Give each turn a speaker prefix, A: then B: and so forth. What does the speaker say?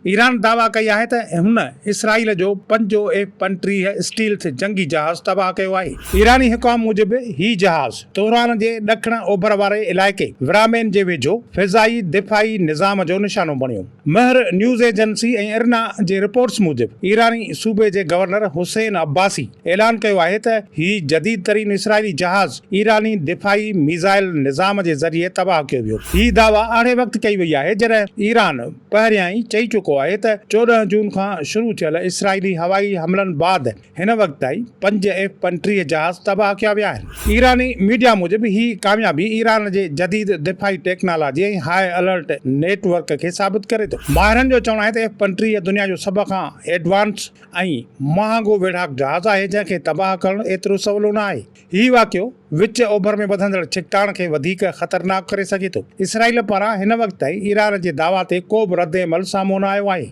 A: Iran दावा कई है त हुन इसराइल जो 5F-35 स्टील्थ जंगी जहाज़ तबाह कयो आहे। ईरानी हुकाम मूजिब ही जहाज़ तोहरान जे ॾखण ओभर वारे इलाइक़े विरामेन जे वेझो फ़िज़ाई दिफ़ाई निज़ाम जो निशानो बणियो। महर न्यूज़ एजेंसी ऐं इरना जे रिपोर्ट्स मूजिब ईरानी सूबे जे गवर्नर हुसैन अब्बासी ऐलान कयो आहे त ही जदीद तरीन इसराइली जहाज़ ईरानी दिफ़ाई मीज़ाइल निज़ाम जे ज़रिए तबाह कयो वियो। ही दावा आड़े वक़्त कई वई आहे जॾहिं ईरान पहिरियां ई चई चुको आहे त 14 जून खां शुरू थियल इसराइली हवाई हमलनि बाद हिन वक़्त ताईं 5F-35 जहाज़ तबाह कया विया आहिनि। ईरानी मीडिया मूजिब ही कामयाबी ईरान जे जदीद दिफ़ाई टेक्नोलॉजी ऐं हाई अलर्ट नेटवर्क खे साबित करे थो। माहिरनि जो चवणु आहे त F-35 दुनिया जो सभ खां एडवांस ऐं महांगो वेढ़ाक जहाज़ आहे जंहिंखे तबाह करणु एतिरो सवलो न आहे। ही वाक़ियो विच ओभर में वधंदड़ छिकटाण खे वधीक ख़तरनाक करे सघे थो। इसराइल पारां हिन वक़्त ताईं ईरान जे दावा ते को बि रद्द अमल साम्हूं न आयो आहे।